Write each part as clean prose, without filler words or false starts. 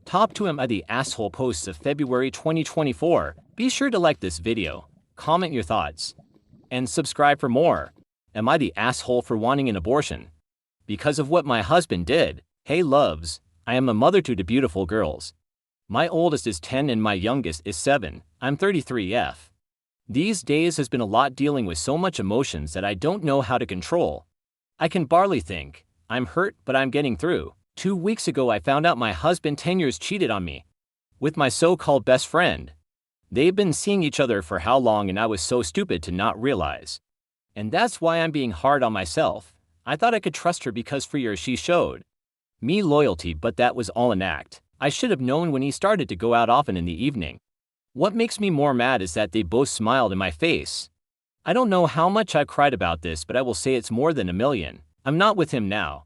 Top 2 Am I the Asshole posts of February 2024. Be sure to like this video, comment your thoughts, and subscribe for more. Am I the asshole for wanting an abortion? Because of what my husband did. Hey loves, I am a mother to two beautiful girls. My oldest is 10 and my youngest is 7. I'm 33F. These days has been a lot dealing with so much emotions that I don't know how to control. I can barely think. I'm hurt, but I'm getting through. 2 weeks ago I found out my husband 10 years cheated on me with my so-called best friend. They've been seeing each other for how long and I was so stupid to not realize. And that's why I'm being hard on myself. I thought I could trust her because for years she showed me loyalty, but that was all an act. I should have known when he started to go out often in the evening. What makes me more mad is that they both smiled in my face. I don't know how much I've cried about this, but I will say it's more than 1 million. I'm not with him now,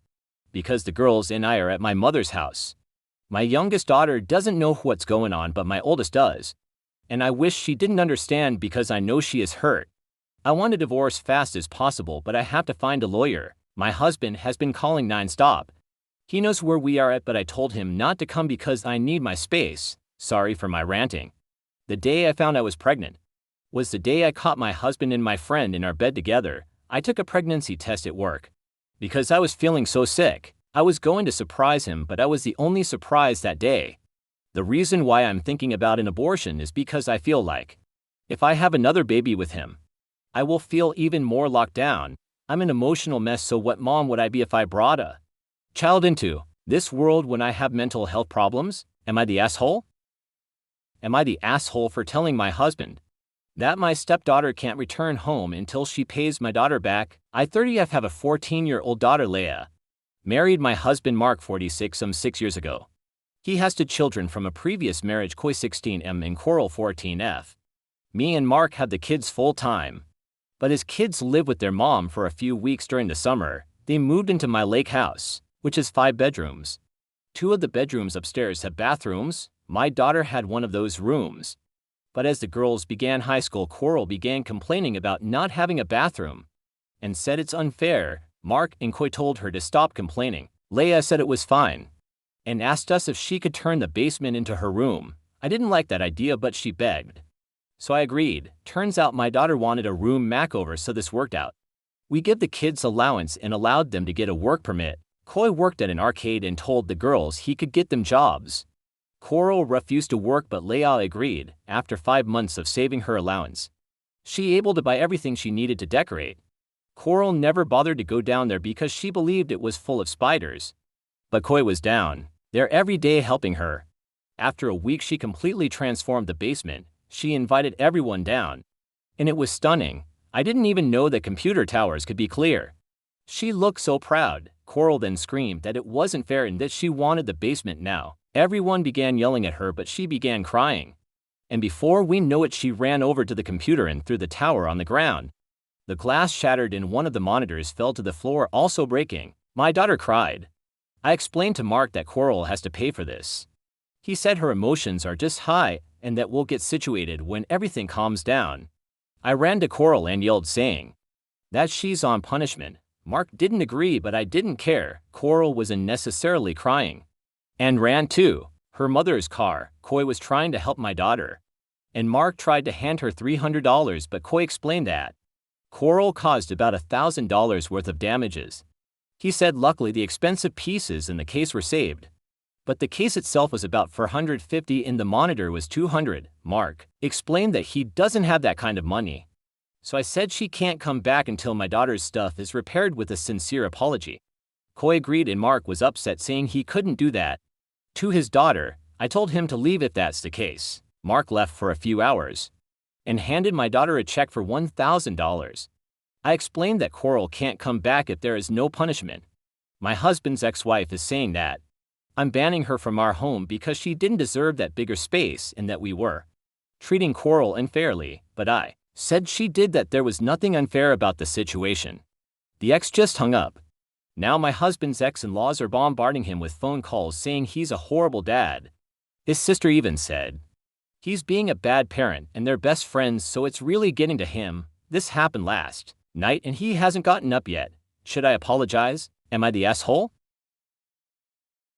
because the girls and I are at my mother's house. My youngest daughter doesn't know what's going on, but my oldest does. And I wish she didn't understand because I know she is hurt. I want a divorce fast as possible, but I have to find a lawyer. My husband has been calling nonstop. He knows where we are at, but I told him not to come because I need my space. Sorry for my ranting. The day I found I was pregnant was the day I caught my husband and my friend in our bed together. I took a pregnancy test at work because I was feeling so sick. I was going to surprise him, but I was the only surprise that day. The reason why I'm thinking about an abortion is because I feel like if I have another baby with him, I will feel even more locked down. I'm an emotional mess, so what mom would I be if I brought a child into this world when I have mental health problems? Am I the asshole? Am I the asshole for telling my husband that my stepdaughter can't return home until she pays my daughter back? I 30F have a 14-year-old daughter Leah. Married my husband Mark 46 some 6 years ago. He has 2 children from a previous marriage, Koi 16M and Coral 14F. Me and Mark had the kids full time. But his kids live with their mom for a few weeks during the summer. They moved into my lake house, which is 5 bedrooms. 2 of the bedrooms upstairs have bathrooms. My daughter had one of those rooms. But as the girls began high school, Coral began complaining about not having a bathroom and said it's unfair. Mark and Koi told her to stop complaining. Leah said it was fine and asked us if she could turn the basement into her room. I didn't like that idea, but she begged. So I agreed. Turns out my daughter wanted a room makeover, so this worked out. We give the kids allowance and allowed them to get a work permit. Koi worked at an arcade and told the girls he could get them jobs. Coral refused to work, but Leah agreed. After 5 months of saving her allowance, she able to buy everything she needed to decorate. Coral never bothered to go down there because she believed it was full of spiders. But Koi was down there every day helping her. After a week she completely transformed the basement. She invited everyone down, and it was stunning. I didn't even know that computer towers could be clear. She looked so proud. Coral then screamed that it wasn't fair and that she wanted the basement now. Everyone began yelling at her, but she began crying. And before we know it, she ran over to the computer and threw the tower on the ground. The glass shattered and one of the monitors fell to the floor, also breaking. My daughter cried. I explained to Mark that Coral has to pay for this. He said her emotions are just high and that we'll get situated when everything calms down. I ran to Coral and yelled, saying that she's on punishment. Mark didn't agree, but I didn't care. Coral was unnecessarily crying and ran to her mother's car. Koi was trying to help my daughter, and Mark tried to hand her $300, but Koi explained that Coral caused about $1,000 worth of damages. He said luckily the expensive pieces in the case were saved, but the case itself was about $450 and the monitor was $200. Mark explained that he doesn't have that kind of money. So I said she can't come back until my daughter's stuff is repaired, with a sincere apology. Koi agreed and Mark was upset, saying he couldn't do that to his daughter. I told him to leave if that's the case. Mark left for a few hours and handed my daughter a check for $1,000. I explained that Coral can't come back if there is no punishment. My husband's ex-wife is saying that I'm banning her from our home because she didn't deserve that bigger space and that we were treating Coral unfairly, but I said she did, that there was nothing unfair about the situation. The ex just hung up. Now my husband's ex-in-laws are bombarding him with phone calls saying he's a horrible dad. His sister even said he's being a bad parent, and they're best friends, so it's really getting to him. This happened last night and he hasn't gotten up yet. Should I apologize? Am I the asshole?